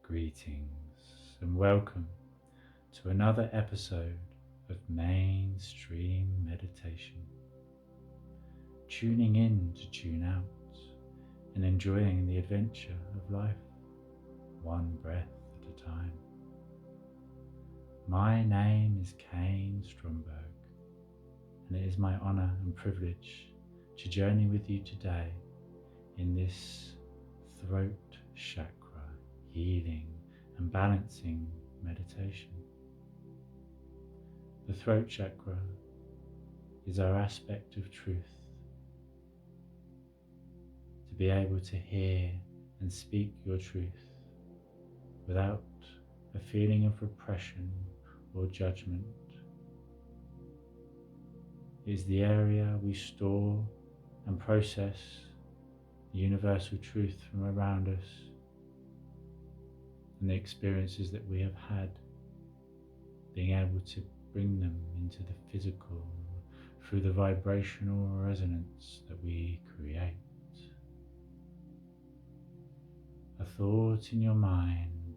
Greetings and welcome to another episode of Mainstream Meditation. Tuning in to tune out and enjoying the adventure of life, one breath at a time. My name is Kain Stromberg, and it is my honor and privilege to journey with you today in this throat chakra healing and balancing meditation. The throat chakra is our aspect of truth, to be able to hear and speak your truth without a feeling of repression or judgment. It is the area we store and process the universal truth from around us and the experiences that we have had, being able to bring them into the physical through the vibrational resonance that we create. A thought in your mind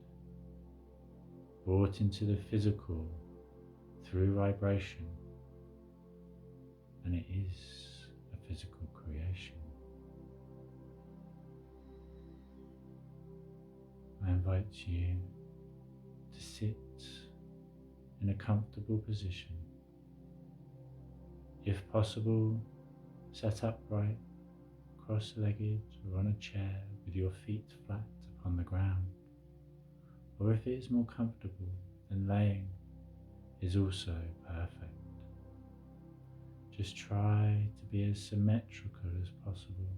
brought into the physical through vibration, and it is a physical creation. I invite you to sit in a comfortable position. If possible, sat upright, cross-legged or on a chair with your feet flat upon the ground. Or if it is more comfortable, then laying is also perfect. Just try to be as symmetrical as possible,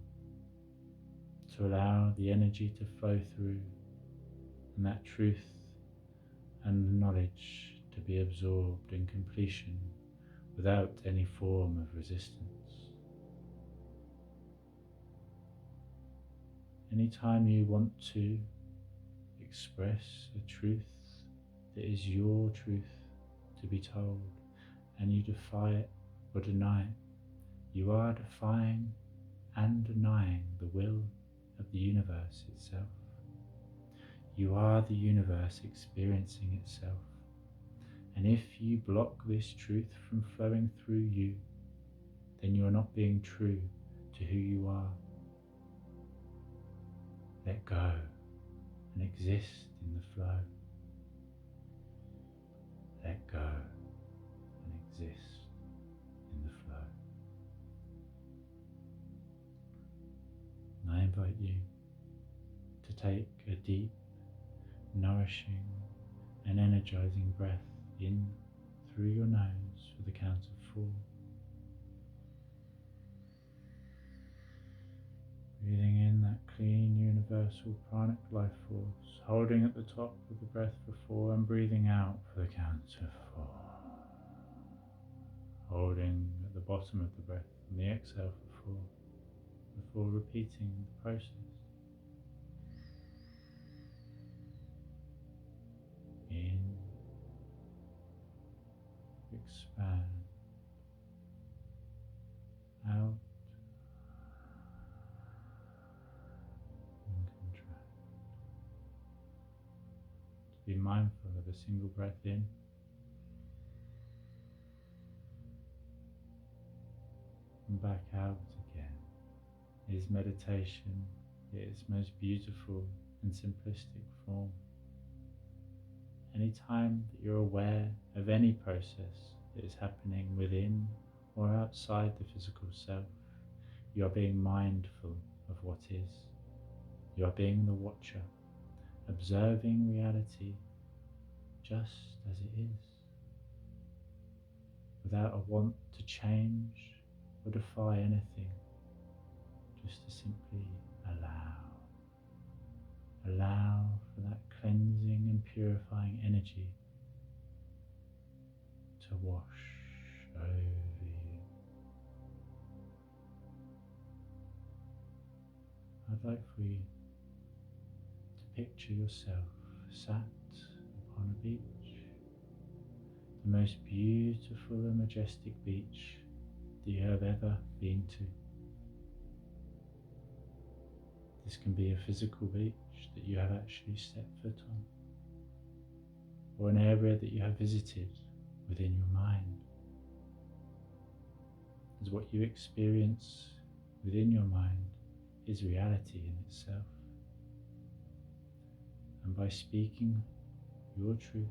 to allow the energy to flow through and that truth and the knowledge to be absorbed in completion without any form of resistance. Anytime you want to express a truth that is your truth to be told, and you defy it or deny it, you are defying and denying the will of the universe itself. You are the universe experiencing itself, and if you block this truth from flowing through you, then you are not being true to who you are. Let go and exist in the flow. Let go and exist in the flow. And I invite you to take a deep, nourishing and energizing breath in through your nose for the count of 4. Breathing in that clean, universal pranic life force, holding at the top of the breath for 4 and breathing out for the count of 4. Holding at the bottom of the breath on the exhale for 4, before repeating the process. In, expand, out, and contract. To be mindful of a single breath in and back out again is meditation in its most beautiful and simplistic form. Anytime that you're aware of any process that is happening within or outside the physical self, you are being mindful of what is. You are being the watcher, observing reality just as it is, without a want to change or defy anything, just to simply allow. Allow for that cleansing and purifying energy to wash over you. I'd like for you to picture yourself sat upon a beach, the most beautiful and majestic beach that you have ever been to. This can be a physical beach that you have actually set foot on, or an area that you have visited within your mind. As what you experience within your mind is reality in itself. And by speaking your truth,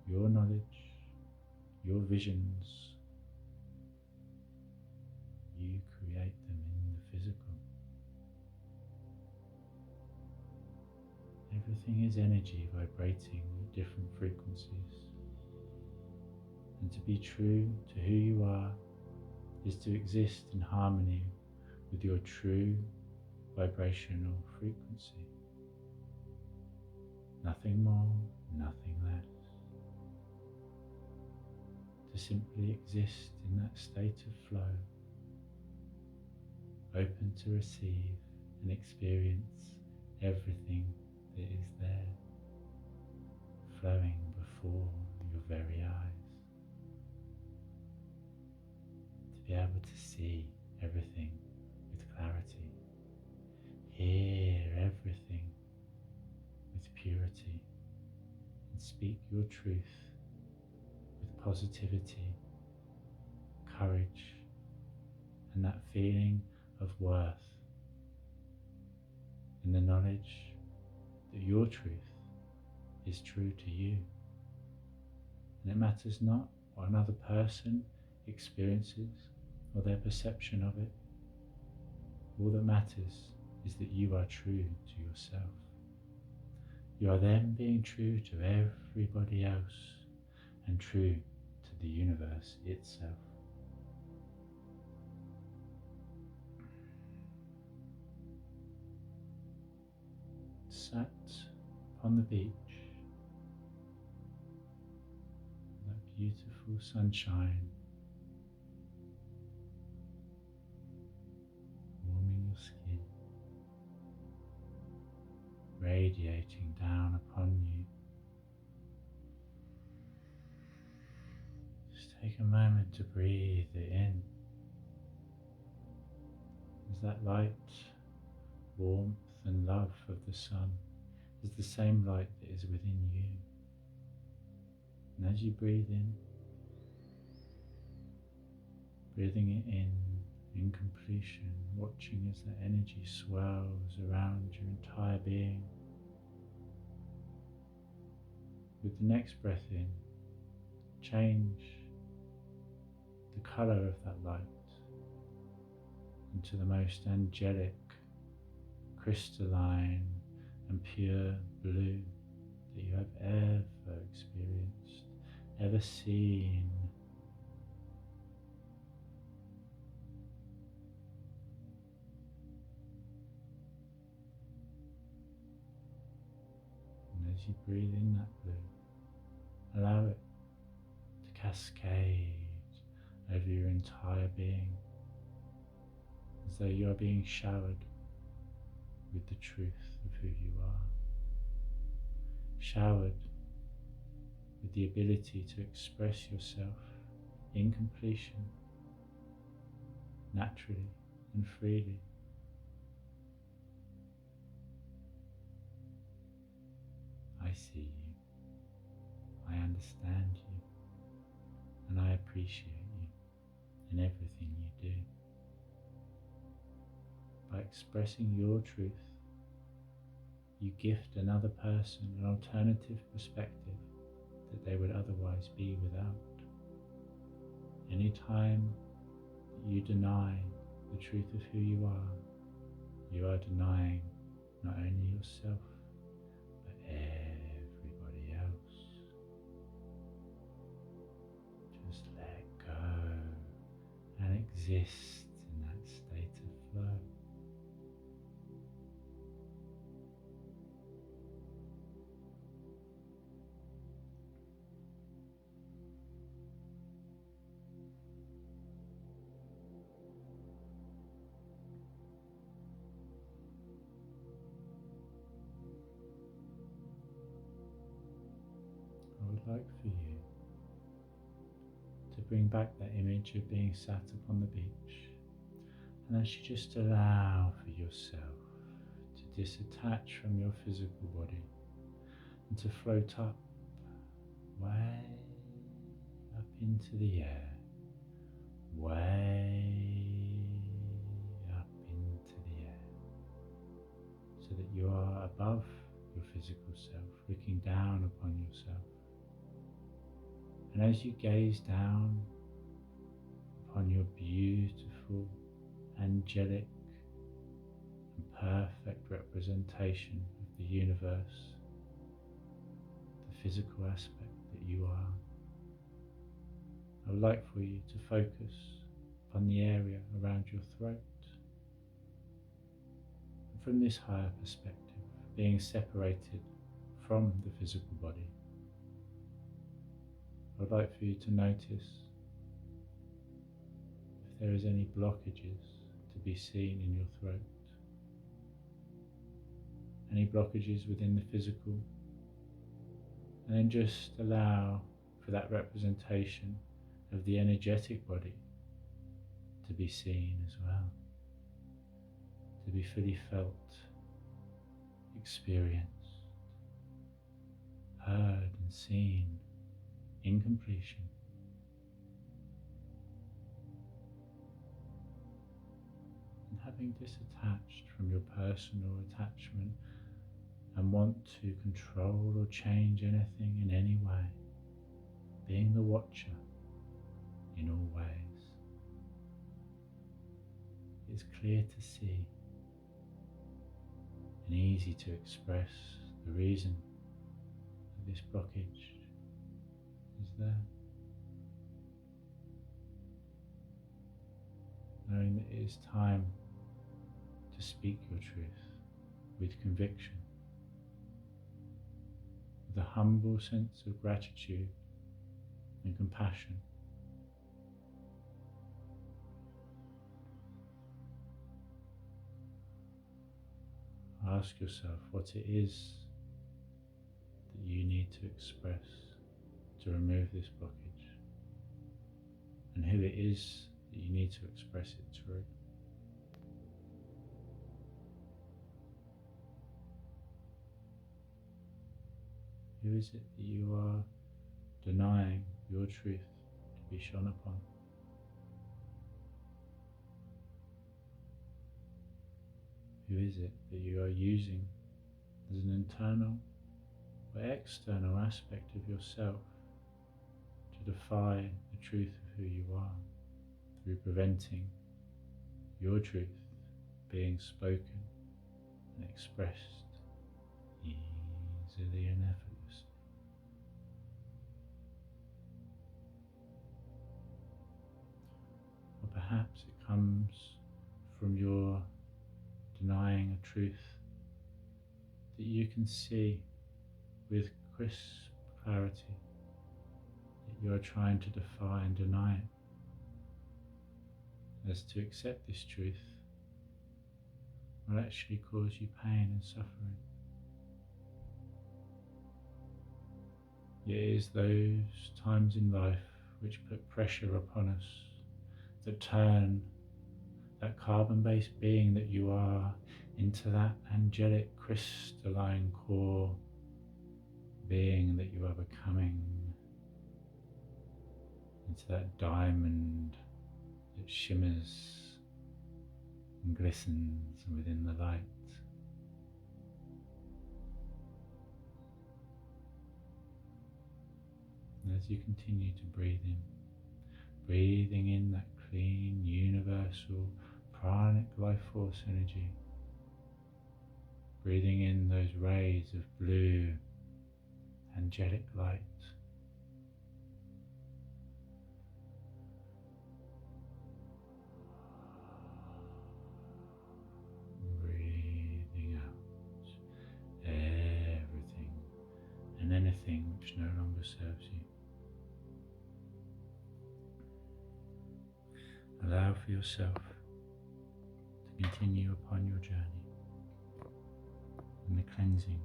your knowledge, your visions, you create them in the physical. Everything is energy vibrating at different frequencies. And to be true to who you are is to exist in harmony with your true vibrational frequency. Nothing more, nothing less. To simply exist in that state of flow, open to receive and experience everything that is there, flowing before your very eyes. To be able to see everything with clarity, hear everything with purity, and speak your truth with positivity, courage, and that feeling of worth, in the knowledge that your truth is true to you. And it matters not what another person experiences or their perception of it. All that matters is that you are true to yourself. You are then being true to everybody else and true to the universe itself. Sat upon the beach, that beautiful sunshine warming your skin, radiating down upon you. Just take a moment to breathe it in. As that light, warmth and love of the sun is the same light that is within you. And as you breathe in, breathing it in completion, watching as that energy swells around your entire being. With the next breath in, change the colour of that light into the most angelic, crystalline and pure blue that you have ever experienced, ever seen. And as you breathe in that blue, allow it to cascade over your entire being, as though you are being showered with the truth of who you are, showered with the ability to express yourself in completion, naturally and freely. I see you, I understand you, and I appreciate you in everything you do. By expressing your truth, you gift another person an alternative perspective that they would otherwise be without. Any time that you deny the truth of who you are denying not only yourself, but everybody else. Just let go and exist in that state of flow. I would like for you to bring back that image of being sat upon the beach, and as you just allow for yourself disattach from your physical body and to float up, way up into the air, way up into the air, so that you are above your physical self, looking down upon yourself. And as you gaze down upon your beautiful, angelic, and perfect representation of the universe, the physical aspect that you are, I would like for you to focus upon the area around your throat. And from this higher perspective, being separated from the physical body, I would like for you to notice if there is any blockages to be seen in your throat, any blockages within the physical, and then just allow for that representation of the energetic body to be seen as well, to be fully felt, experienced, heard and seen in completion. And having disattached from your personal attachment and want to control or change anything in any way, being the watcher in all ways, it's clear to see and easy to express the reason that this blockage is there. Knowing that it is time to speak your truth with conviction, with a humble sense of gratitude and compassion. Ask yourself what it is that you need to express to remove this blockage, and who it is that you need to express it through. Who is it that you are denying your truth to be shone upon? Who is it that you are using as an internal or external aspect of yourself to defy the truth of who you are, through preventing your truth being spoken and expressed easily and effortlessly? Or perhaps it comes from your denying a truth that you can see with crisp clarity, that you are trying to defy and deny it, as to accept this truth will actually cause you pain and suffering. It is those times in life which put pressure upon us, that turn that carbon-based being that you are into that angelic crystalline core being that you are becoming, into that diamond that shimmers and glistens within the light. And as you continue to breathe in, breathing in that clean, universal, pranic life force energy, breathing in those rays of blue, angelic light, breathing out everything and anything which no longer serves you. Allow for yourself to continue upon your journey and the cleansing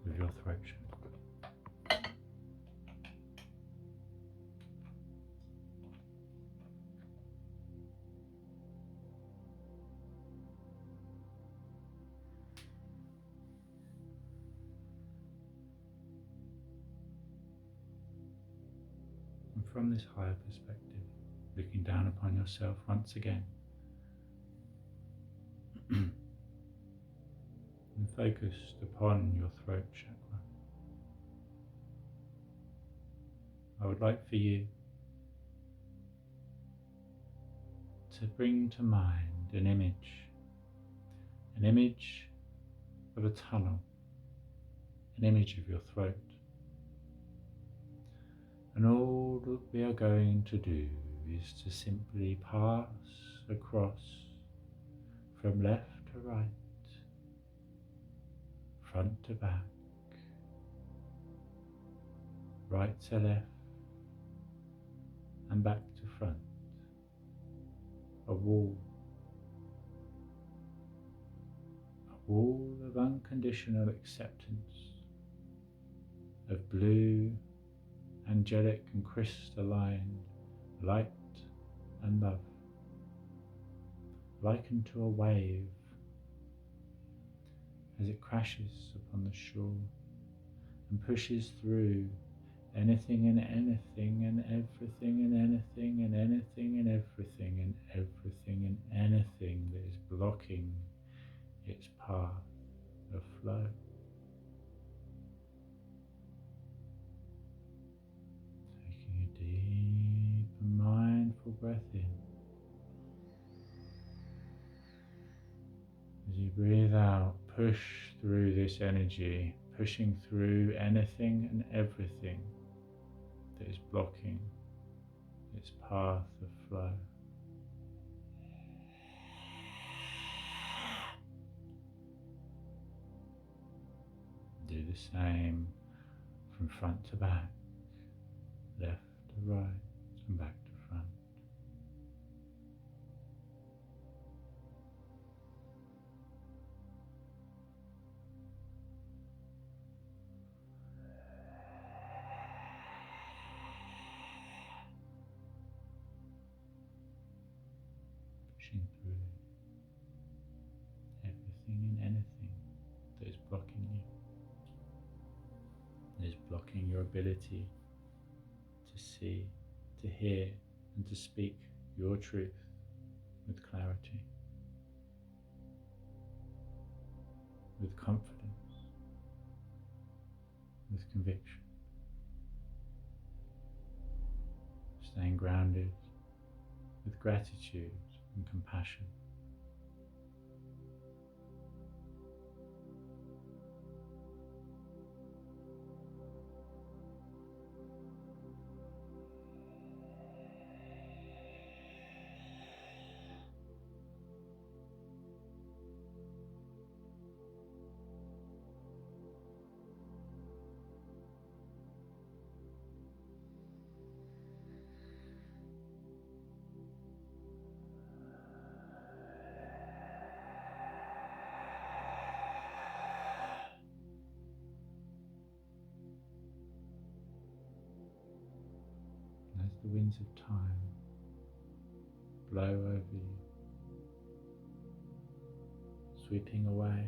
of your throat chakra. from this higher perspective, looking down upon yourself once again. And focused upon your throat chakra. I would like for you to bring to mind an image of a tunnel, an image of your throat. And all that we are going to do is to simply pass across from left to right, front to back, right to left, and back to front. A wall of unconditional acceptance, of blue, angelic and crystalline light and love, likened to a wave as it crashes upon the shore and pushes through anything and anything and everything and anything and anything and everything and everything and anything that is blocking its path of flow. Taking a deep and mindful breath in. As you breathe out, push through this energy, pushing through anything and everything that is blocking its path of flow. Do the same from front to back, left to right, and back to front. Pushing through everything and anything that is blocking you, that is blocking your ability to see, to hear, and to speak your truth with clarity, with confidence, with conviction, staying grounded with gratitude and compassion. As the winds of time blow over you, sweeping away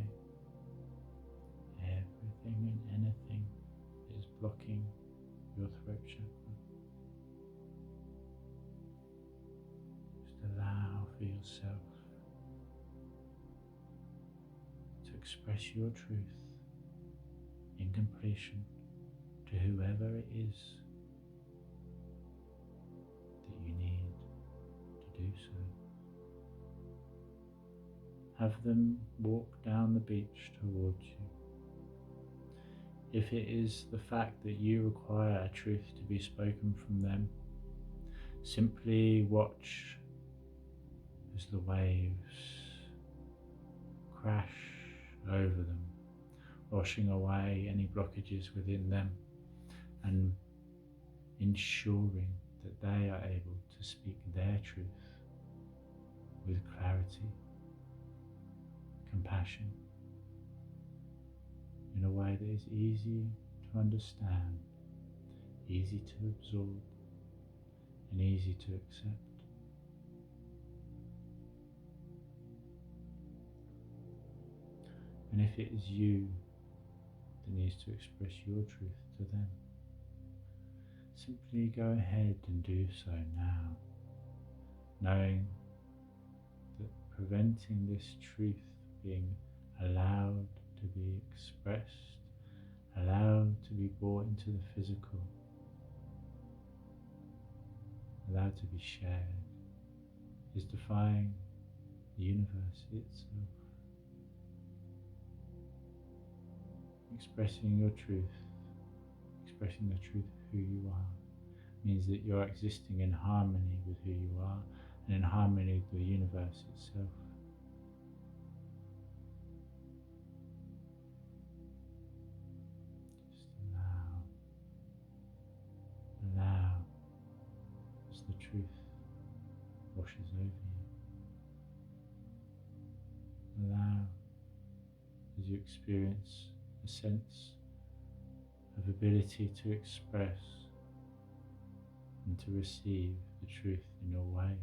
everything and anything that is blocking your throat chakra, just allow for yourself to express your truth in completion to whoever it is that you need to do so. Have them walk down the beach towards you. If it is the fact that you require a truth to be spoken from them, simply watch as the waves crash over them, washing away any blockages within them and ensuring that they are able to speak their truth with clarity, compassion, in a way that is easy to understand, easy to absorb, and easy to accept. And if it is you that needs to express your truth to them, simply go ahead and do so now, knowing that preventing this truth being allowed to be expressed, allowed to be brought into the physical, allowed to be shared, is defying the universe itself. Expressing your truth, expressing the truth of who you are, means that you're existing in harmony with who you are and in harmony with the universe itself. Just allow as the truth washes over you. Allow as you experience a sense of ability to express and to receive the truth in your ways.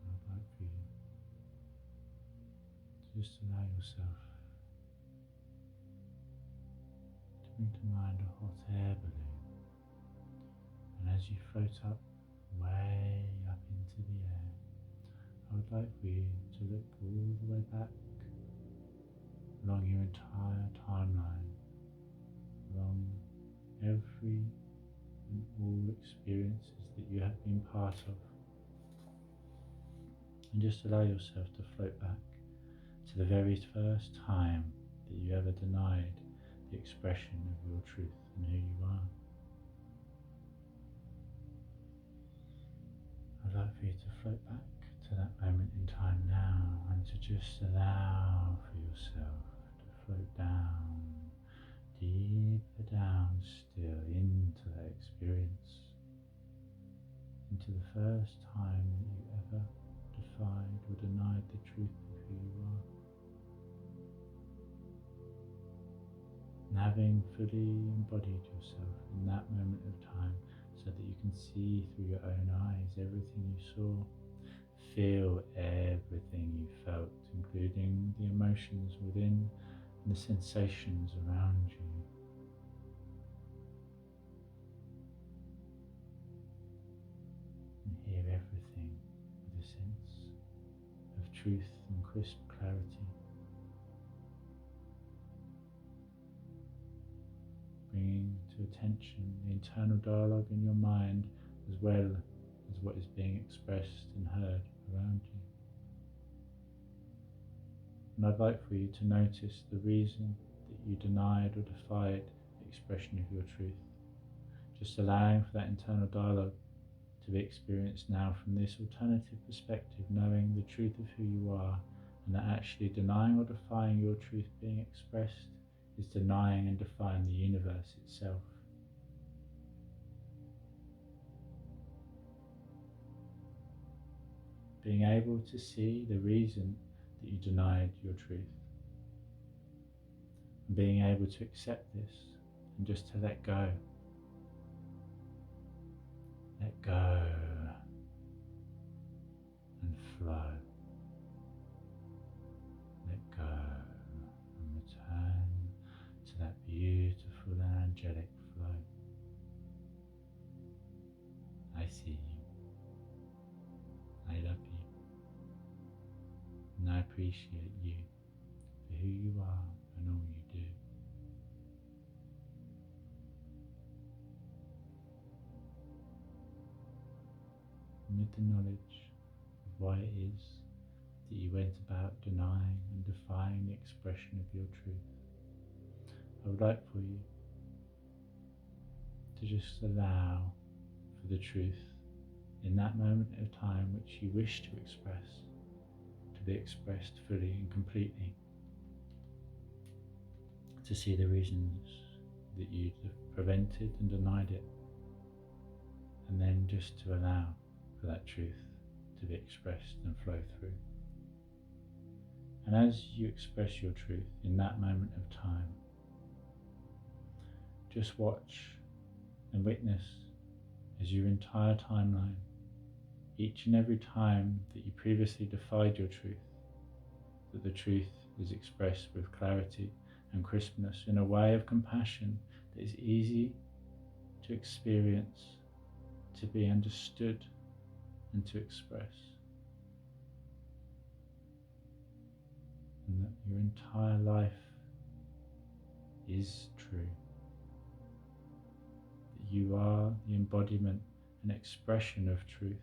I'd like for you to just allow yourself to bring to mind a hot air balloon, and as you float up, way up into the air, I would like for you to look all the way back along your entire timeline, along every and all experiences that you have been part of, and just allow yourself to float back to the very first time that you ever denied the expression of your truth and who you are. I'd like for you to float back to that moment in time now, and to just allow for yourself to float down, deeper down still into that experience, into the first time that you ever defied or denied the truth of who you are. And having fully embodied yourself in that moment of time, so that you can see through your own eyes everything you saw, feel everything you felt, including the emotions within and the sensations around you. And hear everything with a sense of truth and crisp clarity. Bringing to attention the internal dialogue in your mind, as well as what is being expressed and heard around you. And I'd like for you to notice the reason that you denied or defied the expression of your truth. Just allowing for that internal dialogue to be experienced now from this alternative perspective, knowing the truth of who you are, and that actually denying or defying your truth being expressed is denying and defying the universe itself. Being able to see the reason that you denied your truth, and being able to accept this and just to let go. Let go and flow. Let go and return to that beautiful and angelic flow. I see you. I love you. appreciate you for who you are and all you do. And with the knowledge of why it is that you went about denying and defying the expression of your truth, I would like for you to just allow for the truth in that moment of time which you wish to express to be expressed fully and completely, to see the reasons that you prevented and denied it, and then just to allow for that truth to be expressed and flow through. And as you express your truth in that moment of time, just watch and witness as your entire timeline, each and every time that you previously defied your truth, that the truth is expressed with clarity and crispness in a way of compassion that is easy to experience, to be understood and to express. And that your entire life is true. That you are the embodiment and expression of truth.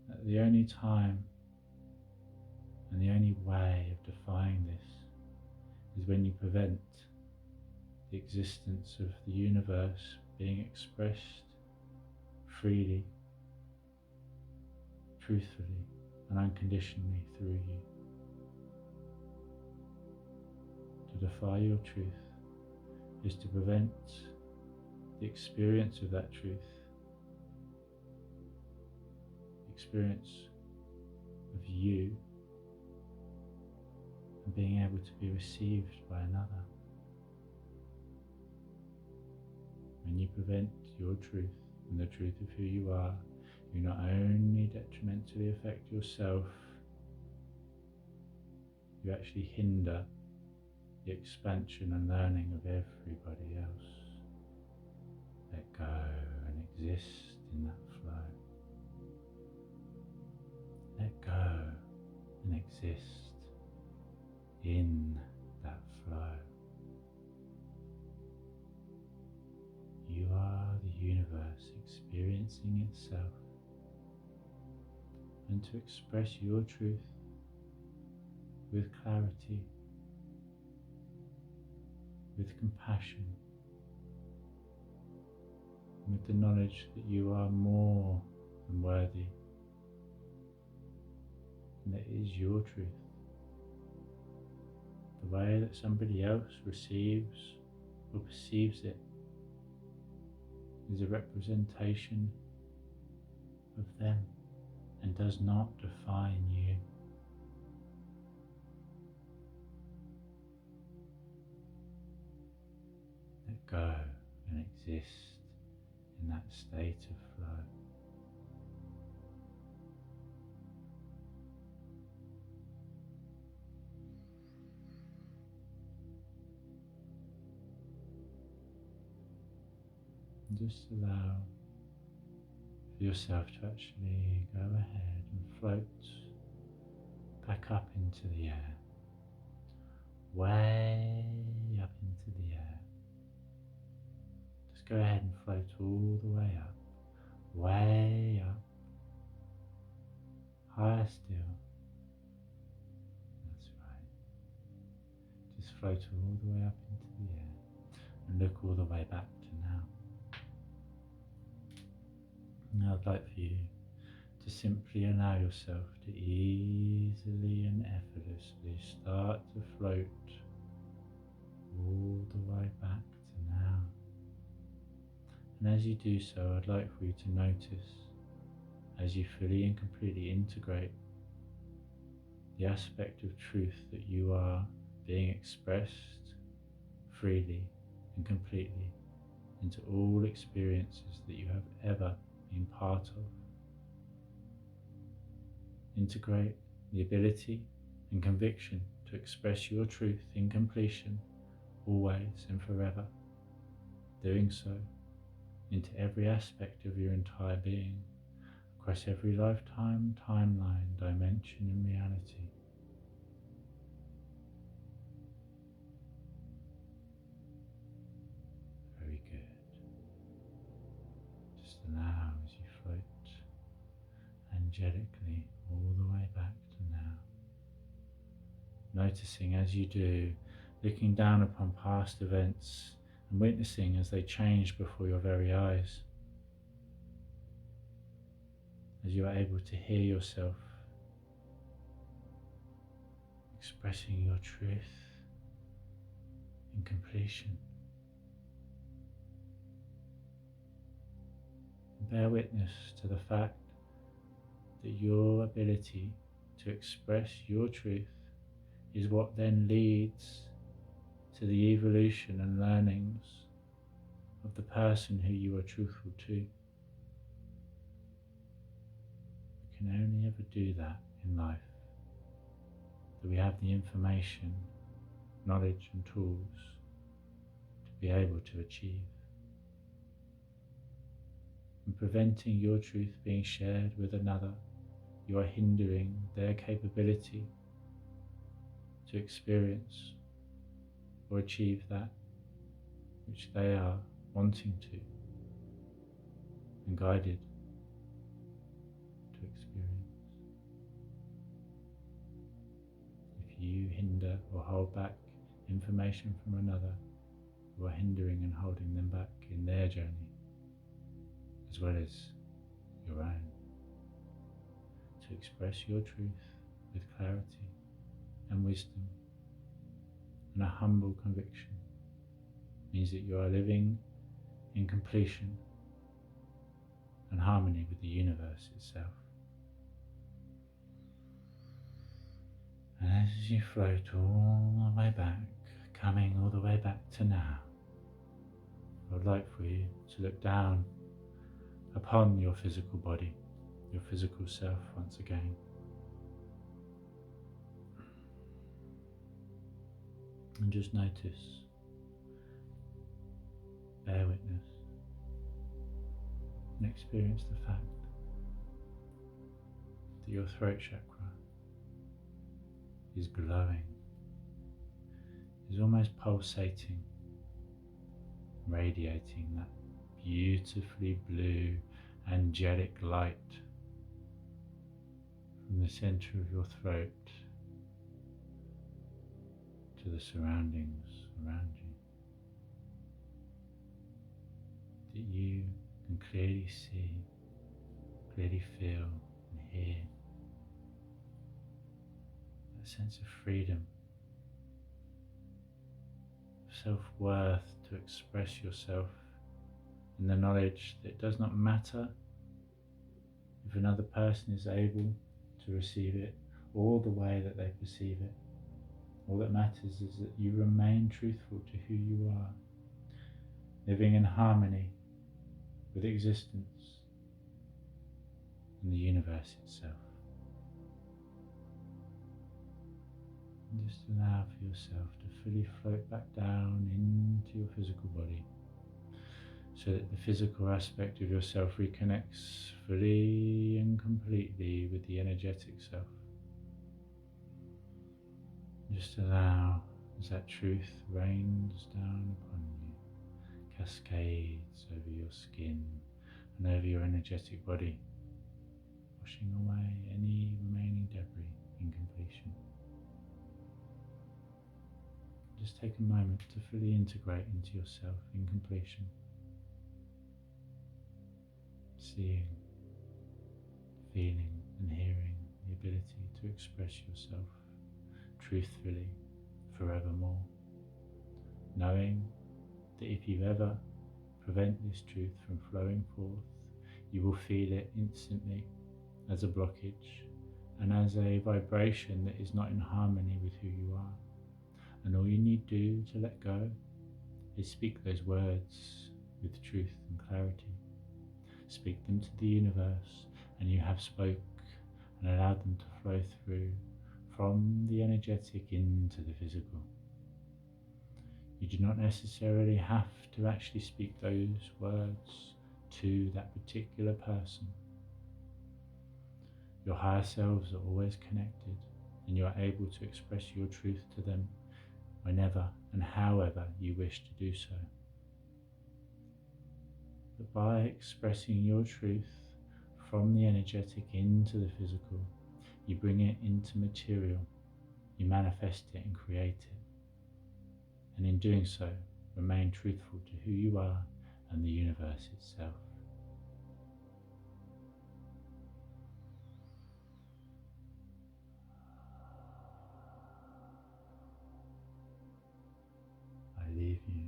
That the only time and the only way of defying this is when you prevent the existence of the universe being expressed freely, truthfully, and unconditionally through you. To defy your truth is to prevent the experience of that truth, the experience of you, and being able to be received by another. When you prevent your truth and the truth of who you are, you not only detrimentally affect yourself, you actually hinder the expansion and learning of everybody else. Let go and exist in that flow. Let go and exist in that flow. You are the universe experiencing itself, and to express your truth with clarity, with compassion, with the knowledge that you are more than worthy, and that it is your truth. The way that somebody else receives or perceives it is a representation of them and does not define you. Let go and exist in that state of flow. And just allow for yourself to actually go ahead and float back up into the air, way up into the air. Just go ahead and float all the way up, way up, higher still. That's right. Just float all the way up into the air and look all the way back to now. Now I'd like for you to simply allow yourself to easily and effortlessly start to float all the way back to now. And as you do so, I'd like for you to notice as you fully and completely integrate the aspect of truth that you are being expressed freely and completely into all experiences that you have ever been part of. Integrate the ability and conviction to express your truth in completion, always and forever. Doing so into every aspect of your entire being, across every lifetime, timeline, dimension and reality. Very good. Just allow as you float angelically all the way back to now. Noticing as you do, looking down upon past events and witnessing as they change before your very eyes. As you are able to hear yourself expressing your truth in completion. And bear witness to the fact that your ability to express your truth is what then leads to the evolution and learnings of the person who you are truthful to. You can only ever do that in life, that we have the information, knowledge and tools to be able to achieve. And preventing your truth being shared with another, you are hindering their capability to experience or achieve that which they are wanting to and guided to experience. If you hinder or hold back information from another, you are hindering and holding them back in their journey as well as your own. To express your truth with clarity and wisdom and a humble conviction means that you are living in completion and harmony with the universe itself. And as you float all the way back, coming all the way back to now, I would like for you to look down upon your physical body, your physical self once again. And just notice, bear witness, and experience the fact that your throat chakra is glowing, is almost pulsating, radiating that beautifully blue, angelic light from the center of your throat to the surroundings around you, that you can clearly see, clearly feel and hear that sense of freedom, of self-worth to express yourself, and the knowledge that it does not matter if another person is able to receive it or the way that they perceive it. All that matters is that you remain truthful to who you are, living in harmony with existence and the universe itself. And just allow for yourself to fully float back down into your physical body, so that the physical aspect of yourself reconnects fully and completely with the energetic self. Just allow as that truth rains down upon you, cascades over your skin and over your energetic body, washing away any remaining debris in completion. Just take a moment to fully integrate into yourself in completion. Seeing, feeling and hearing the ability to express yourself truthfully forevermore, knowing that if you ever prevent this truth from flowing forth, you will feel it instantly as a blockage and as a vibration that is not in harmony with who you are. And all you need to do to let go is speak those words with truth and clarity. Speak them to the universe, and you have spoke and allowed them to flow through from the energetic into the physical. You do not necessarily have to actually speak those words to that particular person. Your higher selves are always connected, and you are able to express your truth to them whenever and however you wish to do so. But by expressing your truth from the energetic into the physical, you bring it into material, you manifest it and create it. And in doing so, remain truthful to who you are and the universe itself. I leave you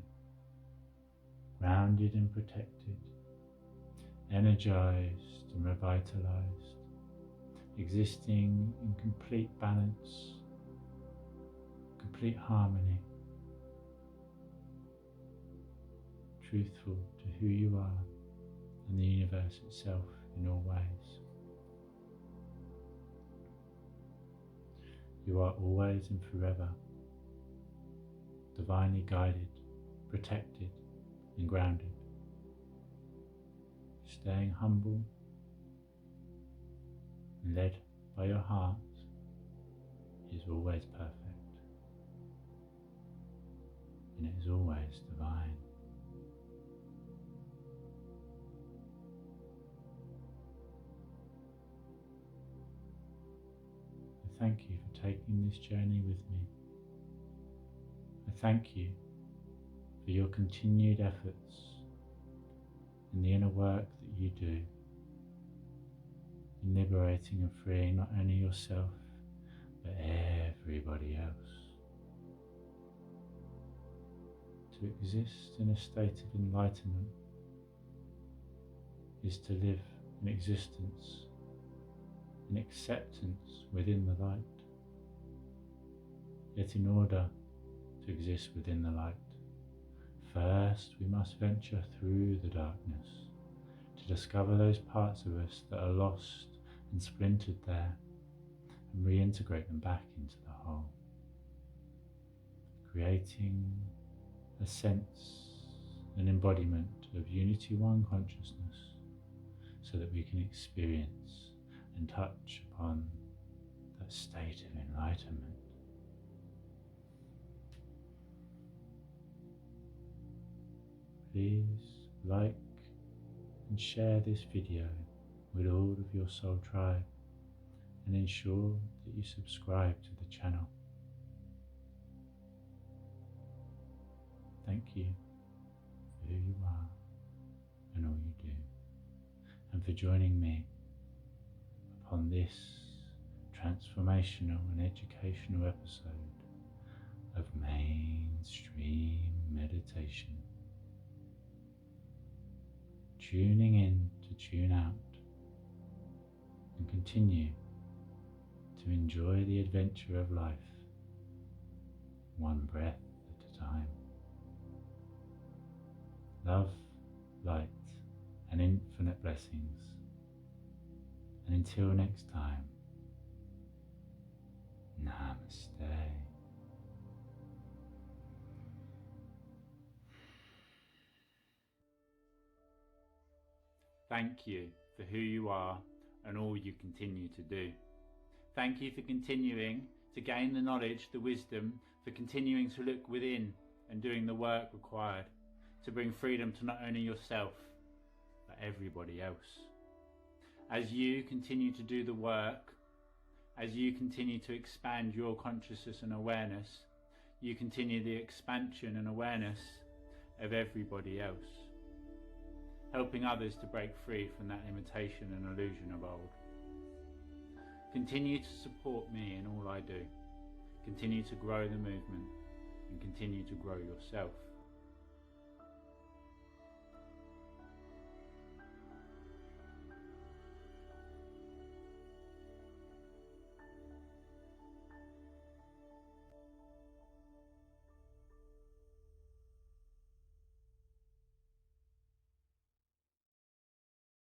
grounded and protected, energized and revitalized, existing in complete balance, complete harmony, truthful to who you are and the universe itself in all ways. You are always and forever divinely guided, protected and grounded. Staying humble and led by your heart is always perfect, and it is always divine. I thank you for taking this journey with me. I thank you for your continued efforts in the inner work that you do in liberating and freeing not only yourself but everybody else. To exist in a state of enlightenment is to live an existence in acceptance within the light. Yet in order to exist within the light, first we must venture through the darkness to discover those parts of us that are lost and splintered there and reintegrate them back into the whole, creating a sense, an embodiment of Unity One consciousness so that we can experience and touch upon that state of enlightenment. Please like and share this video with all of your soul tribe and ensure that you subscribe to the channel. Thank you for who you are and all you do, and for joining me upon this transformational and educational episode of Mainstream Meditation. Tuning in to tune out and continue to enjoy the adventure of life, one breath at a time. Love, light, and infinite blessings. And until next time, Namaste. Thank you for who you are and all you continue to do. Thank you for continuing to gain the knowledge, the wisdom, for continuing to look within and doing the work required to bring freedom to not only yourself, but everybody else. As you continue to do the work, as you continue to expand your consciousness and awareness, you continue the expansion and awareness of everybody else, helping others to break free from that limitation and illusion of old. Continue to support me in all I do. Continue to grow the movement and continue to grow yourself.